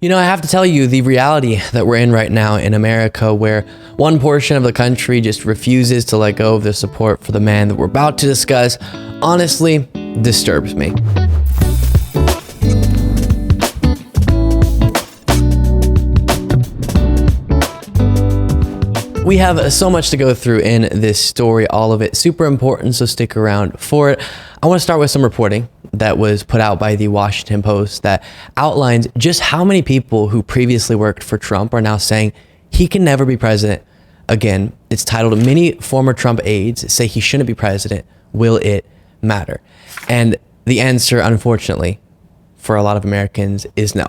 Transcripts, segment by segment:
You know, I have to tell you the reality that we're in right now in America, where one portion of the country just refuses to let go of their support for the man that we're about to discuss, honestly disturbs me. We have so much to go through in this story, all of it super important, so stick around for it. I want to start with some reporting that was put out by the Washington Post that outlines just how many people who previously worked for Trump are now saying he can never be president again. It's titled, "Many former Trump aides say he shouldn't be president. Will it matter?" And the answer, unfortunately, for a lot of Americans is no.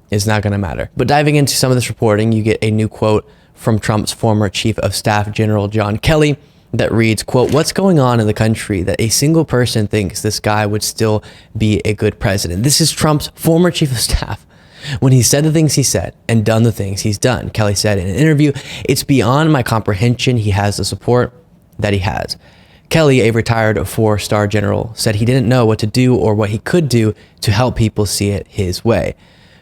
It's not going to matter. But diving into some of this reporting, you get a new quote from Trump's former chief of staff, General John Kelly, that reads, quote, "What's going on in the country that a single person thinks this guy would still be a good president?" This is Trump's former chief of staff. When he said the things he said and done the things he's done, Kelly said in an interview, "It's beyond my comprehension he has the support that he has." Kelly, a retired four-star general, said he didn't know what to do or what he could do to help people see it his way.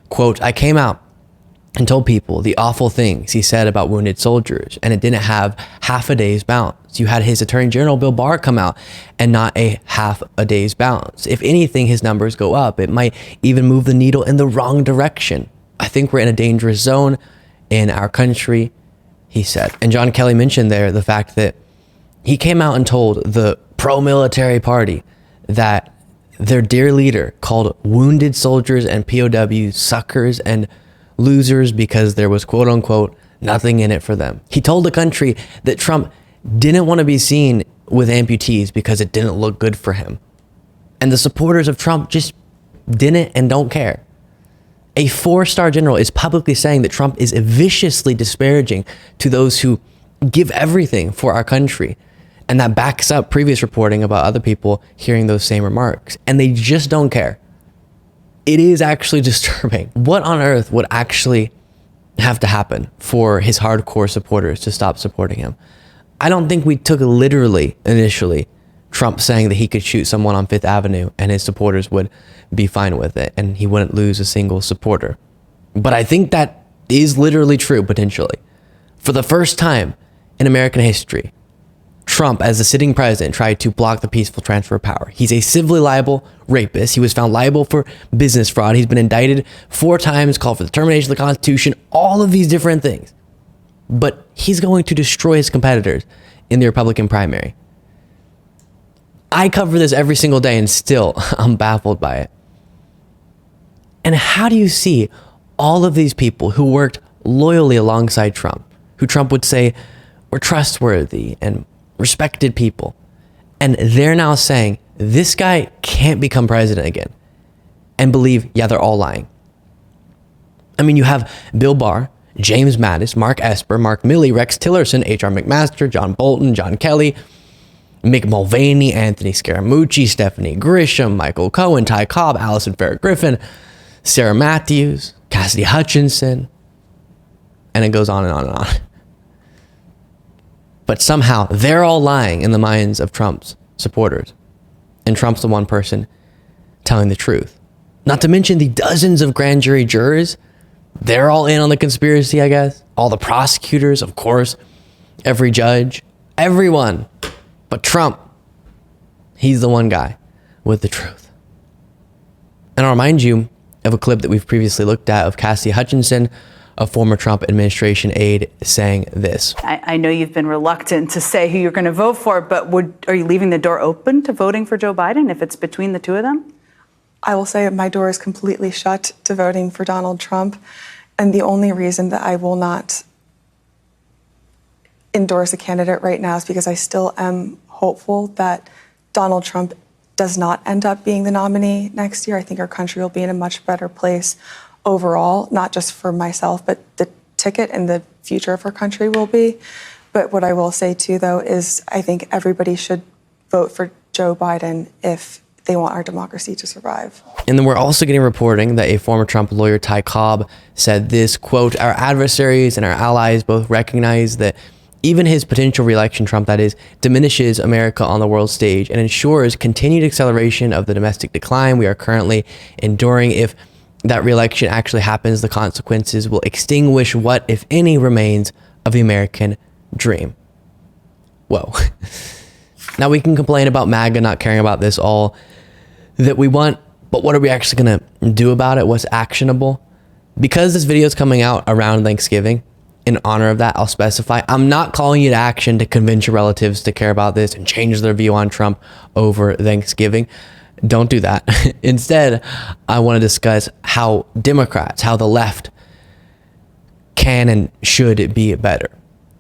Quote, "I came out and told people the awful things he said about wounded soldiers, and it didn't have half a day's bounce. You had his Attorney General Bill Barr come out and not a half a day's bounce. If anything, his numbers go up. It might even move the needle in the wrong direction. I think we're in a dangerous zone in our country," he said. And John Kelly mentioned there the fact that he came out and told the pro-military party that their dear leader called wounded soldiers and POWs suckers and losers because there was, quote unquote, nothing in it for them. He told the country that Trump didn't want to be seen with amputees because it didn't look good for him. And the supporters of Trump just didn't and don't care. A four-star general is publicly saying that Trump is viciously disparaging to those who give everything for our country. And that backs up previous reporting about other people hearing those same remarks. And they just don't care. It is actually disturbing. What on earth would actually have to happen for his hardcore supporters to stop supporting him? I don't think we took literally initially Trump saying that he could shoot someone on Fifth Avenue and his supporters would be fine with it and he wouldn't lose a single supporter. But I think that is literally true potentially. For the first time in American history, Trump, as the sitting president, tried to block the peaceful transfer of power. He's a civilly liable rapist. He was found liable for business fraud. He's been indicted 4 times, called for the termination of the Constitution, all of these different things. But he's going to destroy his competitors in the Republican primary. I cover this every single day and still I'm baffled by it. And how do you see all of these people who worked loyally alongside Trump, who Trump would say were trustworthy and respected people, and they're now saying this guy can't become president again, and believe, yeah, they're all lying? I mean, you have Bill Barr, James Mattis, Mark Esper, Mark Milley, Rex Tillerson, H.R. McMaster, John Bolton, John Kelly, Mick Mulvaney, Anthony Scaramucci, Stephanie Grisham, Michael Cohen, Ty Cobb, Allison Farrah Griffin, Sarah Matthews, Cassidy Hutchinson, and it goes on and on and on. But somehow they're all lying in the minds of Trump's supporters. And Trump's the one person telling the truth. Not to mention the dozens of grand jury jurors. They're all in on the conspiracy, I guess. All the prosecutors, of course. Every judge. Everyone. But Trump, he's the one guy with the truth. And I'll remind you of a clip that we've previously looked at of Cassidy Hutchinson, a former Trump administration aide, saying this. I know you've been reluctant to say who you're going to vote for, but are you leaving the door open to voting for Joe Biden if it's between the two of them? I will say my door is completely shut to voting for Donald Trump. And the only reason that I will not endorse a candidate right now is because I still am hopeful that Donald Trump does not end up being the nominee next year. I think our country will be in a much better place overall, not just for myself, but the ticket and the future of our country will be. But what I will say too, though, is I think everybody should vote for Joe Biden if they want our democracy to survive. And then we're also getting reporting that a former Trump lawyer, Ty Cobb, said this, quote, "Our adversaries and our allies both recognize that even his potential reelection, Trump that is, diminishes America on the world stage and ensures continued acceleration of the domestic decline we are currently enduring. If that re-election actually happens, the consequences will extinguish what, if any, remains of the American dream. Whoa. Now we can complain about MAGA not caring about this all that we want, but what are we actually going to do about it? What's actionable? Because this video is coming out around Thanksgiving, in honor of that, I'll specify, I'm not calling you to action to convince your relatives to care about this and change their view on Trump over Thanksgiving. Don't do that. Instead, I want to discuss how Democrats, how the left can and should be better.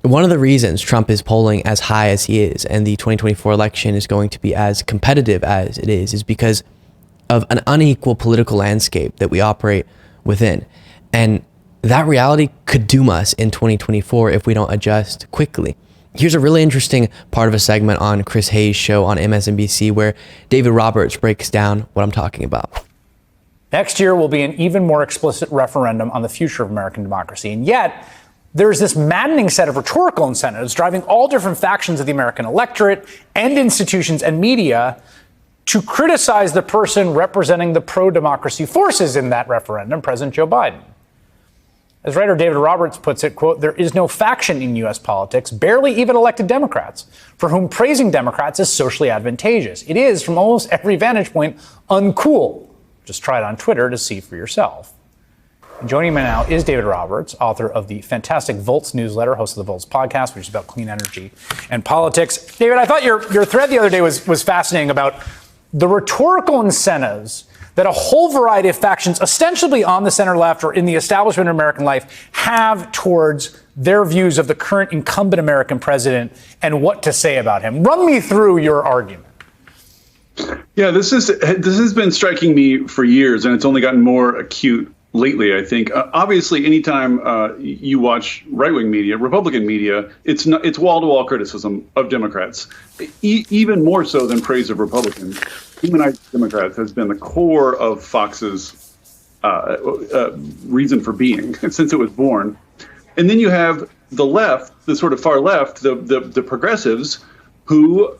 One of the reasons Trump is polling as high as he is and the 2024 election is going to be as competitive as it is because of an unequal political landscape that we operate within. And that reality could doom us in 2024 if we don't adjust quickly. Here's a really interesting part of a segment on Chris Hayes' show on MSNBC where David Roberts breaks down what I'm talking about. Next year will be an even more explicit referendum on the future of American democracy. And yet, there's this maddening set of rhetorical incentives driving all different factions of the American electorate and institutions and media to criticize the person representing the pro-democracy forces in that referendum, President Joe Biden. As writer David Roberts puts it, quote, there is no faction in U.S. politics, barely even elected Democrats, for whom praising Democrats is socially advantageous. It is, from almost every vantage point, uncool. Just try it on Twitter to see for yourself. And joining me now is David Roberts, author of the fantastic Volts newsletter, host of the Volts podcast, which is about clean energy and politics. David, I thought your thread the other day was fascinating about the rhetorical incentives that a whole variety of factions, ostensibly on the center left or in the establishment of American life, have towards their views of the current incumbent American president and what to say about him. Run me through your argument. Yeah, this has been striking me for years, and it's only gotten more acute lately, I think. Obviously, anytime you watch right-wing media, Republican media, it's wall-to-wall criticism of Democrats, even more so than praise of Republicans. Demonizing Democrats has been the core of Fox's reason for being since it was born. And then you have the left, the sort of far left, the progressives, who,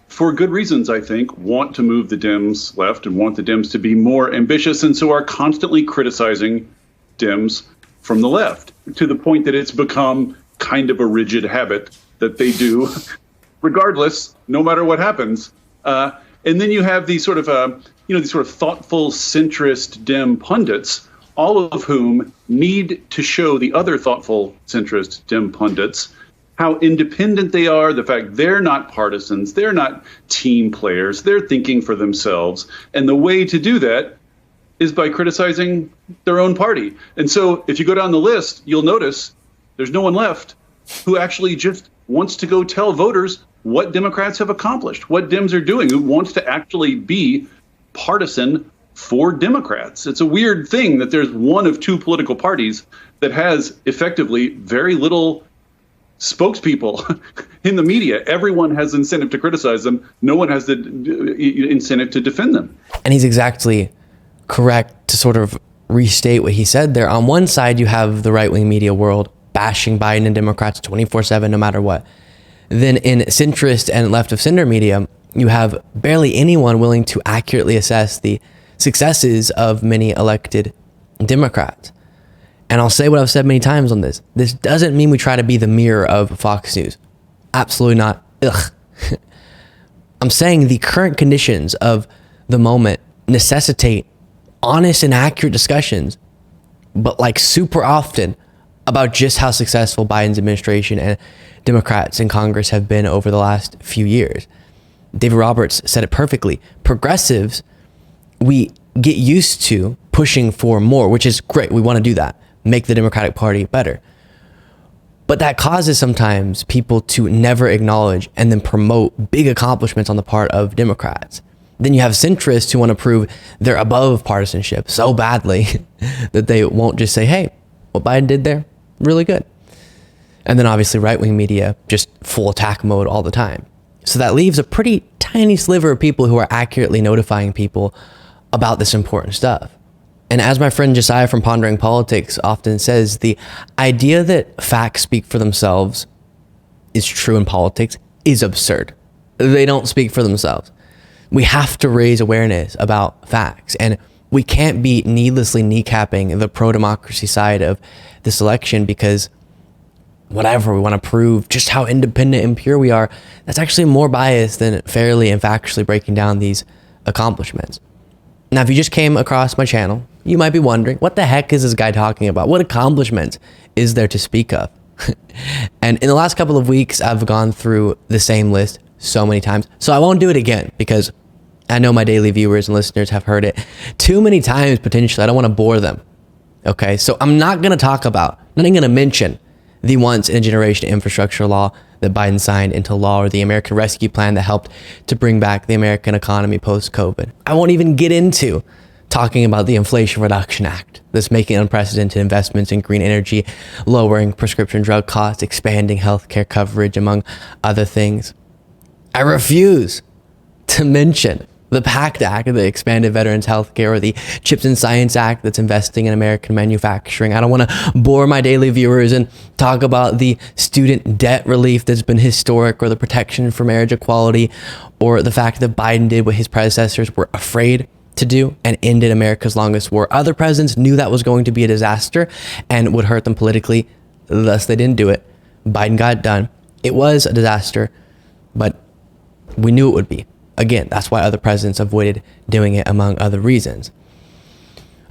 for good reasons, I think, want to move the Dems left and want the Dems to be more ambitious, and so are constantly criticizing Dems from the left to the point that it's become kind of a rigid habit that they do, regardless, no matter what happens. And then you have these sort of, these sort of thoughtful centrist Dem pundits, all of whom need to show the other thoughtful centrist Dem pundits how independent they are, the fact they're not partisans, they're not team players, they're thinking for themselves. And the way to do that is by criticizing their own party. And so if you go down the list, you'll notice there's no one left who actually just wants to go tell voters what Democrats have accomplished, what Dems are doing, who wants to actually be partisan for Democrats. It's a weird thing that there's one of two political parties that has effectively very little spokespeople in the media. Everyone has incentive to criticize them. No one has the incentive to defend them. And he's exactly correct to sort of restate what he said there. On one side, you have the right-wing media world bashing Biden and Democrats 24/7, no matter what. Then in centrist and left of center media, you have barely anyone willing to accurately assess the successes of many elected Democrats. And I'll say what I've said many times on this. This doesn't mean we try to be the mirror of Fox News. Absolutely not. Ugh. I'm saying the current conditions of the moment necessitate honest and accurate discussions, but like super often, about just how successful Biden's administration and Democrats in Congress have been over the last few years. David Roberts said it perfectly. Progressives, we get used to pushing for more, which is great. We want to do that, make the Democratic Party better. But that causes sometimes people to never acknowledge and then promote big accomplishments on the part of Democrats. Then you have centrists who want to prove they're above partisanship so badly that they won't just say, hey, what Biden did there, really good. And then obviously right-wing media, just full attack mode all the time. So that leaves a pretty tiny sliver of people who are accurately notifying people about this important stuff. And as my friend Josiah from Pondering Politics often says, the idea that facts speak for themselves is true in politics is absurd. They don't speak for themselves. We have to raise awareness about facts. And we can't be needlessly kneecapping the pro-democracy side of this election because whatever, we want to prove just how independent and pure we are. That's actually more biased than fairly and factually breaking down these accomplishments. Now, if you just came across my channel, you might be wondering, what the heck is this guy talking about? What accomplishments is there to speak of? And in the last couple of weeks, I've gone through the same list so many times. So I won't do it again because I know my daily viewers and listeners have heard it too many times potentially. I don't want to bore them. Okay, so I'm not going to talk about, not even going to mention the once in a generation infrastructure law that Biden signed into law, or the American Rescue Plan that helped to bring back the American economy post-COVID. I won't even get into talking about the Inflation Reduction Act that's making unprecedented investments in green energy, lowering prescription drug costs, expanding healthcare coverage, among other things. I refuse to mention the PACT Act, the Expanded Veterans Healthcare, or the CHIPS and Science Act that's investing in American manufacturing. I don't want to bore my daily viewers and talk about the student debt relief that's been historic, or the protection for marriage equality, or the fact that Biden did what his predecessors were afraid to do and ended America's longest war. Other presidents knew that was going to be a disaster and would hurt them politically, thus they didn't do it. Biden got it done. It was a disaster, but we knew it would be. Again, that's why other presidents avoided doing it, among other reasons.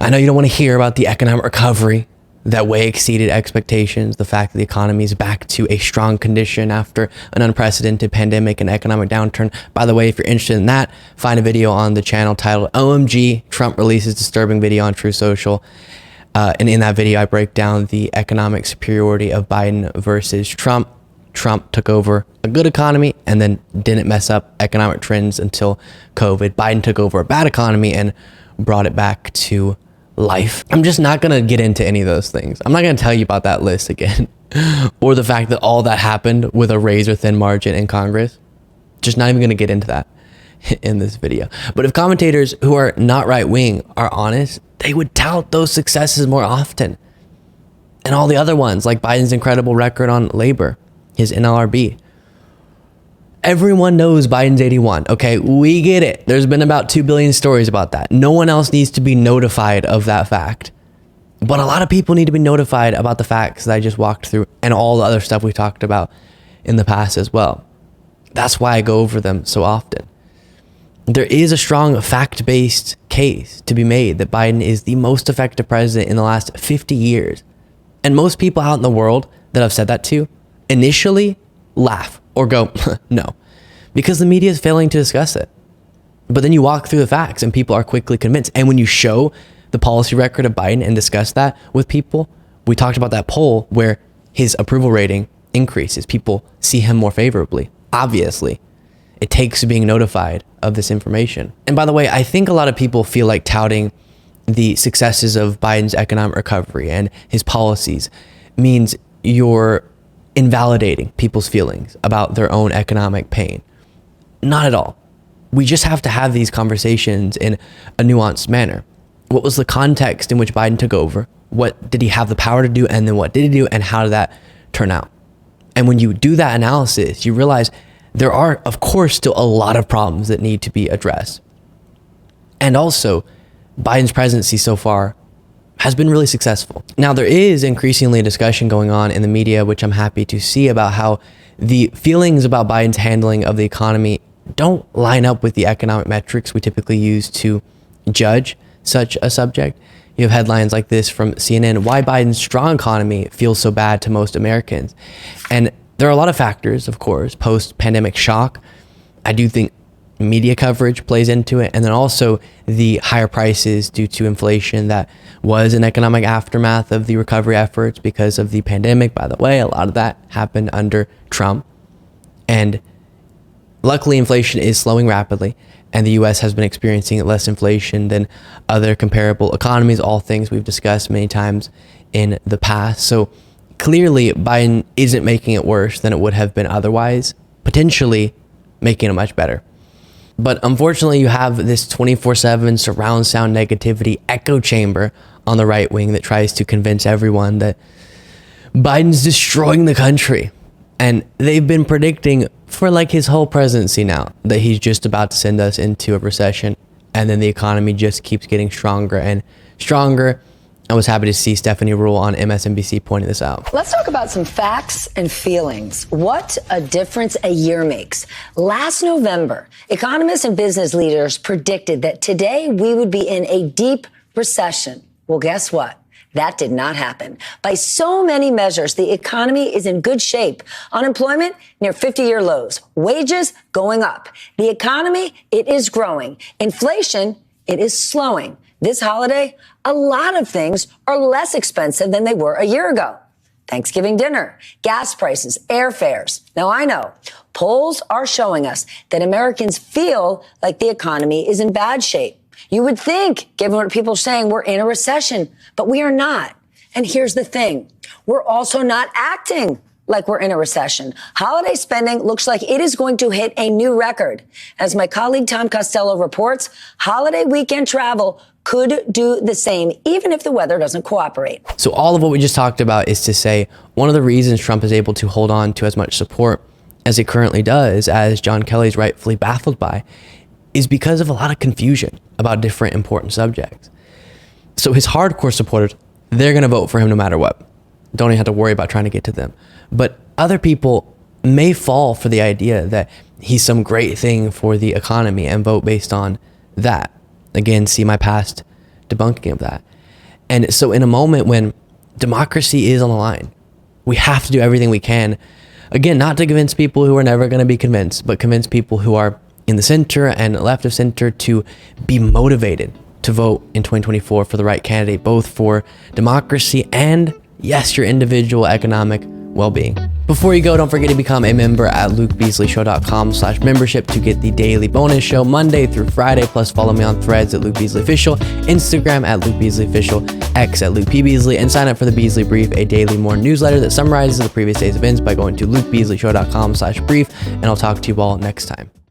I know you don't want to hear about the economic recovery that way exceeded expectations, the fact that the economy is back to a strong condition after an unprecedented pandemic and economic downturn. By the way, if you're interested in that, find a video on the channel titled OMG, Trump Releases Disturbing Video on True Social. And in that video, I break down the economic superiority of Biden versus Trump. Trump took over a good economy and then didn't mess up economic trends until COVID. Biden took over a bad economy and brought it back to life. I'm just not going to get into any of those things. I'm not going to tell you about that list again or the fact that all that happened with a razor thin margin in Congress. Just not even going to get into that in this video. But if commentators who are not right wing are honest, they would tout those successes more often. And all the other ones, like Biden's incredible record on labor, his NLRB. Everyone knows Biden's 81. Okay, we get it. There's been about 2 billion stories about that. No one else needs to be notified of that fact. But a lot of people need to be notified about the facts that I just walked through and all the other stuff we talked about in the past as well. That's why I go over them so often. There is a strong fact-based case to be made that Biden is the most effective president in the last 50 years. And most people out in the world that I've said that to initially laugh or go, no, because the media is failing to discuss it. But then you walk through the facts and people are quickly convinced. And when you show the policy record of Biden and discuss that with people, we talked about that poll where his approval rating increases. People see him more favorably. Obviously, it takes being notified of this information. And by the way, I think a lot of people feel like touting the successes of Biden's economic recovery and his policies means you're invalidating people's feelings about their own economic pain. Not at all. We just have to have these conversations in a nuanced manner. What was the context in which Biden took over? What did he have the power to do? And then what did he do? And how did that turn out? And when you do that analysis, you realize there are, of course, still a lot of problems that need to be addressed. And also, Biden's presidency so far has been really successful. Now, there is increasingly a discussion going on in the media, which I'm happy to see, about how the feelings about Biden's handling of the economy don't line up with the economic metrics we typically use to judge such a subject. You have headlines like this from CNN, why Biden's strong economy feels so bad to most Americans. And there are a lot of factors, of course, post-pandemic shock. I do think media coverage plays into it, and then also the higher prices due to inflation that was an economic aftermath of the recovery efforts because of the pandemic. By the way, a lot of that happened under Trump, and luckily inflation is slowing rapidly, and the US has been experiencing less inflation than other comparable economies, all things we've discussed many times in the past. So clearly Biden isn't making it worse than it would have been otherwise, potentially making it much better. But unfortunately, you have this 24/7 surround sound negativity echo chamber on the right wing that tries to convince everyone that Biden's destroying the country. And they've been predicting for like his whole presidency now that he's just about to send us into a recession. and then the economy just keeps getting stronger and stronger. I was happy to see Stephanie Ruhle on MSNBC pointing this out. Let's talk about some facts and feelings. What a difference a year makes. Last November, economists and business leaders predicted that today we would be in a deep recession. Well, guess what? That did not happen. By so many measures, the economy is in good shape. Unemployment near 50-year lows. Wages going up. The economy, it is growing. Inflation, it is slowing. This holiday, a lot of things are less expensive than they were a year ago. Thanksgiving dinner, gas prices, airfares. Now, I know polls are showing us that Americans feel like the economy is in bad shape. You would think, given what people are saying, we're in a recession, but we are not. And here's the thing. We're also not acting like we're in a recession. Holiday spending looks like it is going to hit a new record. As my colleague Tom Costello reports, holiday weekend travel could do the same, even if the weather doesn't cooperate. So all of what we just talked about is to say one of the reasons Trump is able to hold on to as much support as it currently does, as John Kelly's rightfully baffled by, is because of a lot of confusion about different important subjects. So his hardcore supporters, they're going to vote for him no matter what. Don't even have to worry about trying to get to them. But other people may fall for the idea that he's some great thing for the economy and vote based on that. Again, see my past debunking of that. And so in a moment when democracy is on the line, we have to do everything we can. Again, not to convince people who are never going to be convinced, but convince people who are in the center and left of center to be motivated to vote in 2024 for the right candidate, both for democracy and, yes, your individual economic well-being. Before you go, don't forget to become a member at lukebeasleyShow.com/membership to get the daily bonus show Monday through Friday. Plus, follow me on Threads at Luke Beasley Official, Instagram at Luke Beasley Official, X at Luke P. Beasley, and sign up for the Beasley Brief, a daily morning newsletter that summarizes the previous day's events by going to lukebeasleyshow.com/brief. And I'll talk to you all next time.